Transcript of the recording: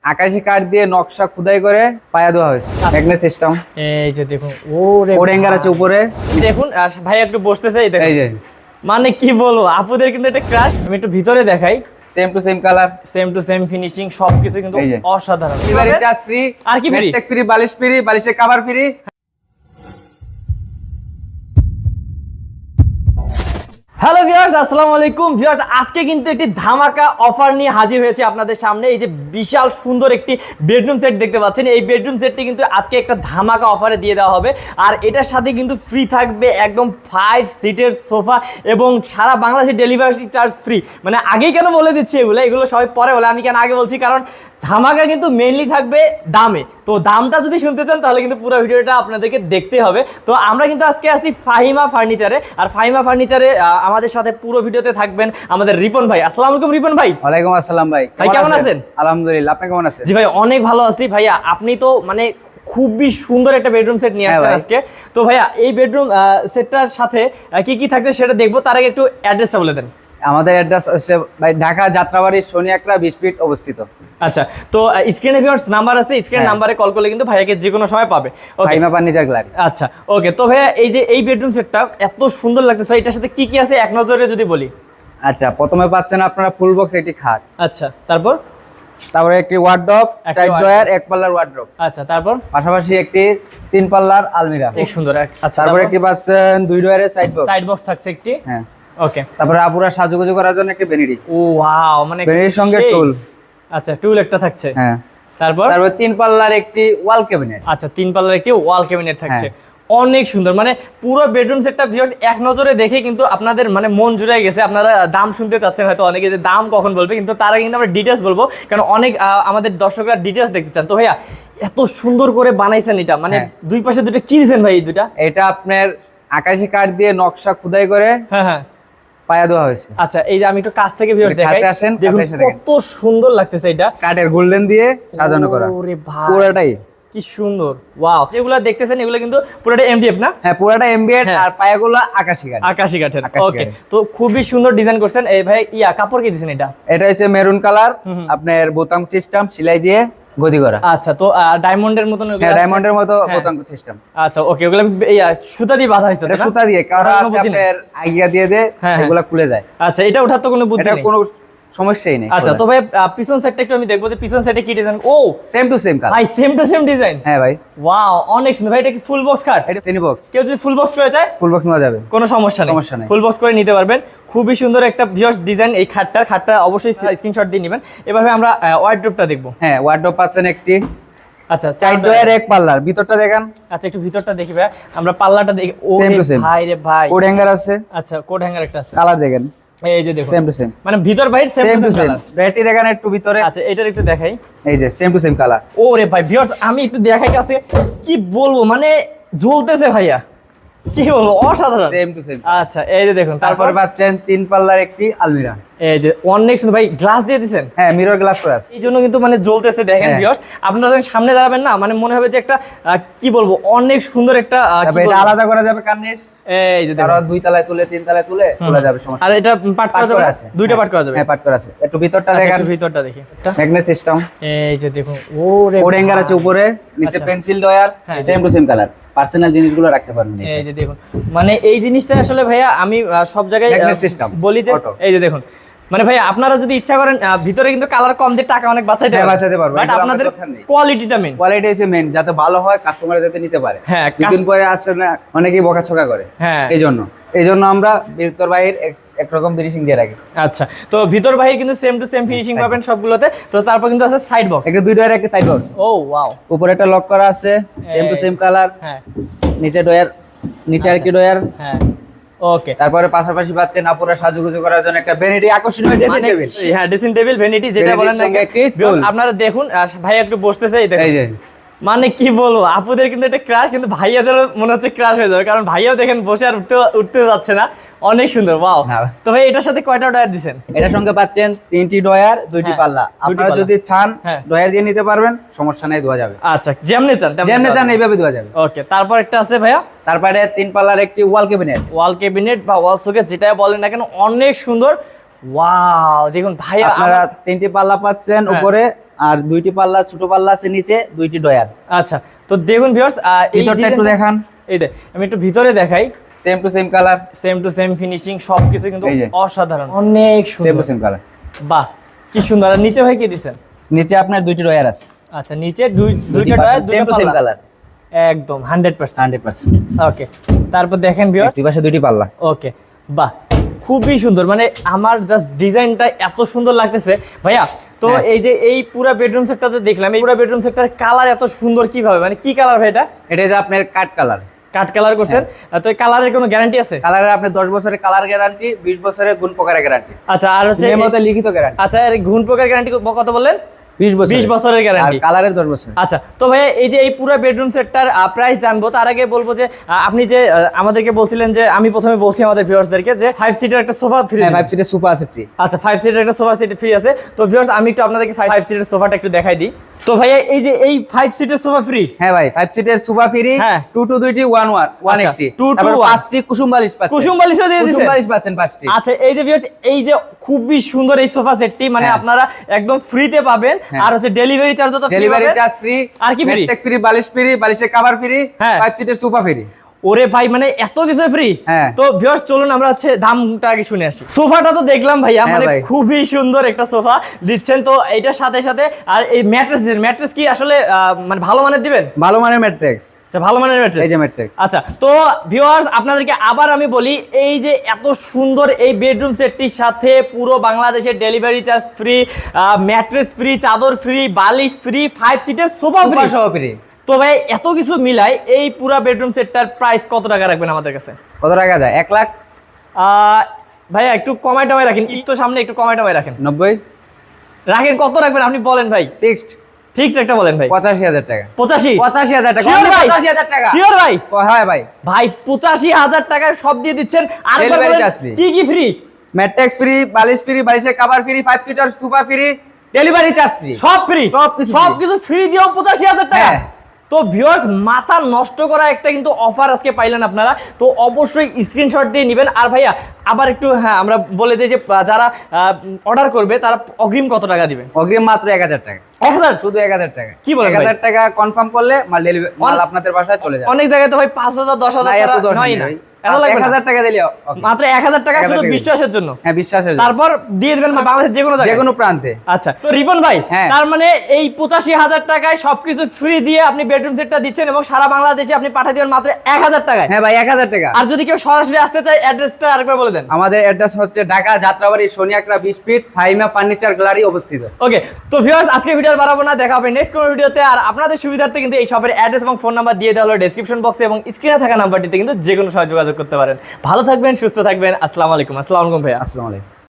আকাশি কাঠ দিয়ে নকশা খোদাই করে পায়া দেওয়া হয়েছে। Magnet system. এই যে দেখুন, ওরে কোড হ্যাঙ্গার আছে উপরে। দেখুন ভাই একটু বসতেছে, এই দেখুন। এই যে মানে কি বলবো, আপুদের কিন্তু এটা ক্রাশ। আমি একটু ভিতরে দেখাই। Same to same colour, same to same finishing, সবকিছু কিন্তু অসাধারণ। ডেলিভারি চার্জ ফ্রি, আর কি ফ্রি? টেক ফ্রি, বালিশ ফ্রি, বালিশের কভার ফ্রি। হ্যালো ভিউয়ার্স, আসসালামু আলাইকুম ভিউয়ার্স। আজকে কিন্তু একটি ধামাকা অফার নিয়ে হাজির হয়েছে আপনাদের সামনে। এই যে বিশাল সুন্দর একটি বেডরুম সেট দেখতে পাচ্ছেন, এই বেডরুম সেটটি কিন্তু আজকে একটা ধামাকা অফারে দিয়ে দেওয়া হবে। আর এটার সাথে কিন্তু ফ্রি থাকবে একদম 5 সিটের সোফা এবং সারা বাংলাদেশে ডেলিভারি চার্জ ফ্রি। মানে আগেই কেন বলে দিচ্ছি, এগুলো সবাই পরে বলে, আমি কেন আগে বলছি, কারণ ধামাকা কিন্তু মেইনলি থাকবে দামে। তো দামটা যদি শুনতে চান তাহলে কিন্তু পুরো ভিডিওটা আপনাদেরকে দেখতে হবে। তো আমরা কিন্তু আজকে আসছি ফাহিমা ফার্নিচারে, আর ফাহিমা ফার্নিচারে আমাদের সাথে পুরো ভিডিওতে থাকবেন আমাদের রিপন ভাই। আসসালামু আলাইকুম রিপন ভাই। ওয়ালাইকুম আসসালাম ভাই। ভাই কেমন আছেন? আলহামদুলিল্লাহ, আপনি কেমন আছেন? জি ভাই, অনেক ভালো আছি। ভাইয়া আপনি তো মানে খুবই সুন্দর একটা বেডরুম সেট নিয়ে আসছেন আজকে। তো ভাইয়া এই বেডরুম সেটটার সাথে কি কি থাকছে সেটা দেখবো, তার আগে একটু অ্যাড্রেসটা বলে দেন। আমাদের অ্যাড্রেস হচ্ছে ভাই ঢাকা যাত্রাবাড়ি শনি একরা 20 ফিট অবস্থিত। আচ্ছা, তো স্ক্রিনে ভিউয়ার্স নাম্বার আছে, স্ক্রিন নাম্বারে কল করলে কিন্তু ভাইয়াকে যে কোনো সময় পাবে। Fahima furniture gallery. আচ্ছা ওকে। তো ভাইয়া এই যে এই বেডরুম সেটটা এত সুন্দর লাগতেছে, এটার সাথে কি কি আছে এক নজরে যদি বলি। আচ্ছা, প্রথমে পাচ্ছেন আপনারা ফুল বক্স একটি খাট। আচ্ছা, তারপরে একটি ওয়ার্ডরোব, 4 ডয়ার 1 পাল্লার ওয়ার্ডরোব। আচ্ছা, তারপর পাশাপাশি একটি 3 পাল্লার আলমিরা। খুব সুন্দর। আচ্ছা, তারপরে একটি পাচ্ছেন 2 ডয়ারের সাইড বক্স থাকছে একটি। হ্যাঁ ওকে। তারপরে আপুরা সাজুগুজু করার জন্য একটি ভ্যানিটি। ও ওয়াও, মানে ভ্যানিটির সঙ্গে টুল। আচ্ছা, টুল একটা থাকছে। হ্যাঁ। তারপর 3 পাল্লার একটি ওয়াল ক্যাবিনেট। আচ্ছা, 3 পাল্লার একটি ওয়াল ক্যাবিনেট থাকছে। অনেক সুন্দর, মানে পুরো বেডরুম সেটটা ভিউয়ার্স এক নজরে দেখে কিন্তু আপনাদের মানে মন জুড়ে গেছে। আপনারা দাম শুনতে চাচ্ছেন হয়তো অনেকে, যে দাম কখন বলবে, কিন্তু তার আগে কিন্তু আমরা ডিটেলস বলবো, কারণ অনেক আমাদের দর্শকরা ডিটেলস দেখতে চান। তো ভাইয়া এত সুন্দর করে বানাইছেন এটা, মানে দুই পাশে দুটো কি দিয়েছেন ভাই? এই দুটা এটা আপনার আকাশি কাঠ দিয়ে নকশা খোদাই করে পায়া দেওয়া হয়েছে। আচ্ছা, এই যে আমি একটু কাছ থেকে ভিউয়ার্স দেখাই, দেখুন কত সুন্দর লাগতেছে। এটা কাঠের গোল্ডেন দিয়ে সাজানো করা। ওরে ভাই, পুরোটাই কি সুন্দর। ওয়াও, যেগুলো দেখতেছেন এগুলো কিন্তু পুরোটা এমডিএফ না? হ্যাঁ, পুরোটা এমডিএফ। আর পায়াগুলো আকাশি কাঠ। আকাশি কাঠের। ওকে, তো খুবই সুন্দর ডিজাইন করছেন। এই ভাই কাপড় কি দিয়েছেন এটা? এটা হচ্ছে মেরুন কালার, আপনার বোতাম সিস্টেম সেলাই দিয়ে গদি করা। আচ্ছা, তো ডায়মন্ডের মতন? হ্যাঁ, ডায়মন্ডের মতো বোতাম সিস্টেম। আচ্ছা ওকে, ওগুলো সুতা দিয়ে বাঁধা হয়েছে? এটা সুতা দিয়ে, কারণ আপনার আইগা দিয়ে এগুলা খুলে যায়। আচ্ছা, এটা ওঠার তো কোনো বুদ্ধি নেই? এটা কোনো সমস্যাই নেই। আচ্ছা, তো ভাই পিছন সাইডটা একটু আমি দেখবো, যে পিছন সাইডে কি ডিজাইন। ও সেম টু সেম কালার ভাই, সেম টু সেম ডিজাইন। হ্যাঁ ভাই, ওয়াও, অনেক সুন্দর ভাই। এটা কি ফুল বক্স খাট? এটা সেমি বক্স। কেউ যদি ফুল বক্স করে চায় ফুল বক্স নেওয়া যাবে, কোনো সমস্যা নেই। ফুল বক্স করে নিতে পারবেন। খুবই সুন্দর একটা ভিউয়ার্স ডিজাইন এই খাটটা অবশ্যই স্ক্রিনশট দিয়ে নেবেন। এভাবে আমরা ওয়ার্ডরোবটা দেখবো। হ্যাঁ, ওয়ার্ডরোব পাচ্ছেন একটি। আচ্ছা, 4 ডয়ার 1 পাল্লার। ভিতরটা দেখেন। আচ্ছা, একটু ভিতরটা দেখি ভাই, আমরা পাল্লাটা দেখি। ও ভাই রে ভাই, কোড হ্যাঙ্গার আছে। আচ্ছা, কোড হ্যাঙ্গার একটা আছে। কালার দেখেন, এই যে দেখুন সেম টু সেম, মানে ভিতর বাইরে same to same colour. Battery দেখেন একটু ভিতরে। আচ্ছা, এটার একটু দেখাই। এই যে সেম টু সেম কালার। ওরে ভাই ভিউয়ার্স, আমি একটু দেখাই কাছ থেকে, কি বলবো, মানে জ্বলতেছে ভাইয়া, কি বলবো, অসাধারণ। Same to same. আচ্ছা, এই যে দেখুন। তারপরে পাচ্ছেন 3 পাল্লার একটি আলমিরা। এই যে অনেক সুন্দর ভাই, গ্লাস দিয়ে দিয়েছেন। হ্যাঁ, মিরর গ্লাস করা আছে, এই জন্য কিন্তু মানে জ্বলতেছে। দেখেন ভিউয়ার্স, আপনারা যখন সামনে দাঁড়াবেন না, মানে মনে হবে যে একটা কি বলবো, অনেক সুন্দর একটা। এটা আলাদা করা যাবে কার্নিশ। এই যে দেখুন, 2 তলায় তুলে 3 তলায় তুলে তোলা যাবে, সমস্যা। আর এটা পার্ট করা যাবে, দুইটা পার্ট করা যাবে। হ্যাঁ, পার্ট করা আছে। একটু ভিতরটা দেখেন। একটু ভিতরটা দেখি। Magnet system. এই যে দেখুন, ওরে কোড হ্যাঙ্গার আছে উপরে, নিচে pencil drawer, same to same colour. Personal জিনিসগুলো রাখতে পারবেন। এই যে দেখুন, মানে এই জিনিসটা আসলে ভাইয়া আমি সব জায়গায় বলি যে, এই যে দেখুন, মানে ভাই আপনারা যদি ইচ্ছা করেন ভিতরে কিন্তু কালার কম দিয়ে টাকা অনেক বাঁচাইতে পারবেন, বাট আপনাদের কোয়ালিটিটা মেইন। কোয়ালিটি ইজ মেইন, যাতে ভালো হয়, কাস্টমার যাতে নিতে পারে। হ্যাঁ, কিছুদিন পরে আসলে না অনেকেই বকাঝকা করে। হ্যাঁ, এই জন্য আমরা ভিতর বাহির একরকম ফিনিশিং দিয়ে রাখি। আচ্ছা, তো ভিতর বাহির কিন্তু সেম টু সেম ফিনিশিং পাবেন সবগুলোতে। তো তারপর কিন্তু আছে সাইড বক্স, একটা 2 ডয়ার একটা সাইড বক্স। ও ওয়াও, উপরে একটা লক করা আছে, সেম টু সেম কালার। হ্যাঁ, নিচে ডয়ার, নিচে আর কি ডয়ার। হ্যাঁ, ওকে। তারপরে পাশাপাশি পাচ্ছেন আপুরা সাজুগুজু করার জন্য একটা ভ্যানিটি, আকর্ষণীয় ড্রেসিং টেবিল। হ্যাঁ, ড্রেসিং টেবিল ভ্যানিটি যেটা বলেন না, আপনারা দেখুন ভাই একটু বসতেছে, এই দেখুন। এই যে মানে কি বলবো, আপুদের কিন্তু এটা ক্রাশ, কিন্তু ভাইয়াদেরও মনে হচ্ছে ক্রাশ হয়ে যাবে, কারণ ভাইয়াও দেখেন বসে আর উঠতে যাচ্ছে না। অনেক সুন্দর, ওয়াও। তো ভাই এটার সাথে কয়টা ডয়ার দিবেন? এটার সঙ্গে পাচ্ছেন 3টি ডয়ার, 2টি পাল্লা। আপনারা যদি চান ডয়ার দিয়ে নিতে পারবেন, সমস্যা নাই, দেওয়া যাবে। আচ্ছা, যেমনি চান এইভাবে দেওয়া যাবে। ওকে, তারপর একটা আছে ভাইয়া, তারপরে 3 পাল্লার একটি ওয়াল ক্যাবিনেট বা ওয়াল শোকেস যেটা বলেন না কেন, অনেক সুন্দর। ওয়াও, দেখুন ভাইয়া, আপনারা 3টি পাল্লা পাচ্ছেন উপরে, আর 2টি পাল্লা, ছোট পাল্লা আছে নিচে, 2টি ডয়ার। আচ্ছা, তো দেখুন ভিউয়ার্স, ভিতরটা একটু দেখান। এই যে আমি একটু ভিতরে দেখাই, same to same colour, same to same finishing, সবকিছু কিন্তু অসাধারণ, অনেক সেম সুন্দর। Two same colour. বাহ, কি সুন্দর। আর নিচে ভাই কি দিবেন? নিচে আপনার 2টি ডয়ার আছে। আচ্ছা, নিচে দুইটা drawer, same to same colour, একদম 100%। 100%। ওকে, তারপর দেখেন ভিউয়ার্স, দুই পাশে 2টি পাল্লা। ওকে, বাহ, খুবই সুন্দর। মানে আমার জাস্ট ডিজাইনটা এত সুন্দর লাগতেছে ভাইয়া। তো এই যে এই পুরো বেডরুম সেটটাতে দেখলাম, এই পুরো বেডরুম সেটটার কালার এত সুন্দর কিভাবে, মানে কি কালার ভাই এটা? এটা যে আপনার কাট কালার, কাট কালার করছেন। তো এই কালারের কোনো গ্যারান্টি আছে? কালারের আপনি 10 বছরের কালার গ্যারান্টি, 20 বছরের গুণ পোকারের গ্যারান্টি। আচ্ছা, আর হচ্ছে মেমোতে লিখিত গ্যারান্টি। আচ্ছা, এর ঘুণ পোকার গ্যারান্টি কত বললেন? 20 বছরের গ্যারান্টি, আর কালারের 10 বছর। আচ্ছা, তো ভাই এই যে এই পুরো বেডরুম সেটটার প্রাইস জানবো, তার আগে বলবো যে আপনি যে আমাদেরকে বলছিলেন যে, আমি প্রথমে বলছি আমাদের ভিউয়ার্সদেরকে যে 5 সিটার একটা সোফা ফ্রি। হ্যাঁ, 5 সিটের সোফা আছে ফ্রি। আচ্ছা, 5 সিটার একটা সোফা সেট ফ্রি আছে। তো ভিউয়ার্স, আমি একটু আপনাদেরকে 5 সিটার সোফাটা একটু দেখাই দিই। তো ভাইয়া এই যে এই 5 সিটার সোফা ফ্রি। হ্যাঁ ভাই, 5 সিটের সোফা ফ্রি। হ্যাঁ, 2 টু 2টি 180। 2 to 1 5টি কুসুম বালিশ পাচ্ছেন। কুসুম বালিশও দিয়ে দিয়েছেন। কুসুম বালিশ পাচ্ছেন 5টি। আচ্ছা, এই যে ভিউয়ার্স, এই যে খুবই সুন্দর এই সোফা সেটটি, মানে আপনারা একদম ফ্রিতে পাবেন। আর হচ্ছে ডেলিভারি চার্জ তো ডেলিভারি চার্জ ফ্রি। আর কি ফ্রি? মেট্রিক ফ্রি, বালিশ ফ্রি, বালিশের কভার ফ্রি, 5 সিটের সোফা ফ্রি। ওরে ভাই, মানে এত কিছু ফ্রি। তো ভিউয়ার্স, চলুন আমরা হচ্ছে দামটা আগে শুনে আসি। সোফাটা তো দেখলাম ভাইয়া, মানে খুবই সুন্দর একটা সোফা দিচ্ছেন। তো এটার সাথে সাথে আর এই ম্যাট্রেস কি আসলে মানে ভালো মানের দিবেন? ভালো মানের ম্যাট্রেস। আচ্ছা, ভালো মানের ম্যাট্রেস। এই যে ম্যাট্রেস। আচ্ছা, তো ভিউয়ার্স, আপনাদেরকে আবার আমি বলি, এই যে এত সুন্দর এই বেডরুম সেটটির সাথে পুরো বাংলাদেশের delivery charge free, mattress free, চাদর ফ্রি, বালিশ ফ্রি, 5 সিটের সোফা ফ্রি। তো ভাই এত কিছু মিলাই এই পুরো বেডরুম সেটটার প্রাইস কত টাকা রাখবেন আমাদের কাছে? কত টাকা যায়? 1 লাখ। ভাইয়া একটু কমাই টমাই রাখেন, একটু সামনে একটু কমাই টমাই রাখেন। 90 রাখেন। কত রাখবেন আপনি বলেন ভাই? ফিক্সড একটা বলেন ভাই। 85,000 টাকা। 85,000 টাকা। শিওর ভাই? 85,000 টাকা। শিওর ভাই? হ্যাঁ ভাই। ভাই 85,000 টাকায় সব দিয়ে দিচ্ছেন। আর কি কি ফ্রি? ম্যাট্রেস ফ্রি, বালিশ ফ্রি, বালিশের cover free, 5 seater sofa free, delivery charge free, সব ফ্রি। সবকিছু ফ্রি দিও 85,000 টাকা। তো ভিউয়ার্স, মাথা নষ্ট করা একটা কিন্তু অফার আজকে পাইলেন আপনারা। তো অবশ্যই স্ক্রিনশট দিয়ে নেবেন। আর ভাইয়া আবার একটু আমরা বলে দিই যে যারা অর্ডার করবে তারা অগ্রিম কত টাকা দিবে? অগ্রিম মাত্র 1000 টাকা। 1000? শুধু 1000 টাকা। কি বলেন? 1000 টাকা কনফার্ম করলে মাল আপনাদের বাসায় চলে যাবে। অনেক জায়গায় তো ভাই 5,000 10,000 হয় না। 1000 টাকা দিলে মাত্র 1000 টাকা শুধু বিশ্বাসের জন্য। হ্যাঁ, বিশ্বাসের জন্য। তারপর দিয়ে দিবেন বাংলাদেশের যে কোনো জায়গায়, যে কোনো প্রান্তে। আচ্ছা, তো রিপন ভাই, তার মানে এই 85,000 টাকায় সবকিছু ফ্রি দিয়ে আপনি বেডরুম সেটটা দিচ্ছেন এবং সারা বাংলাদেশে আপনি পাঠিয়ে দিবেন মাত্র 1000 টাকায়। হ্যাঁ ভাই, 1000 টাকা। আর যদি কেউ সরাসরি আসতে চায়, অ্যাড্রেসটা আরেকবার বলে দেন। আমাদের অ্যাড্রেস হচ্ছে Dhaka Jatrabari Soniakora 20 feet Faima furniture gallery অবস্থিত। ওকে, তো ভিউয়ার্স, আজকে ভিডিও বাড়াবো না, দেখা হবে নেক্সট কোনো ভিডিওতে। আর আপনাদের সুবিধার্থে কিন্তু এই শপের অ্যাড্রেস এবং ফোন নাম্বার দিয়ে দেওয়া হলো ডেসক্রিপশন বক্সে, এবং স্ক্রিনে থাকা নাম্বারটিতে কিন্তু যে কোনো সময় যোগাযোগ করতে পারেন। ভালো থাকবেন, সুস্থ থাকবেন। আসসালামু আলাইকুম। আসসালামু আলাইকুম ভাইয়া। আসসালামু আলাইকুম।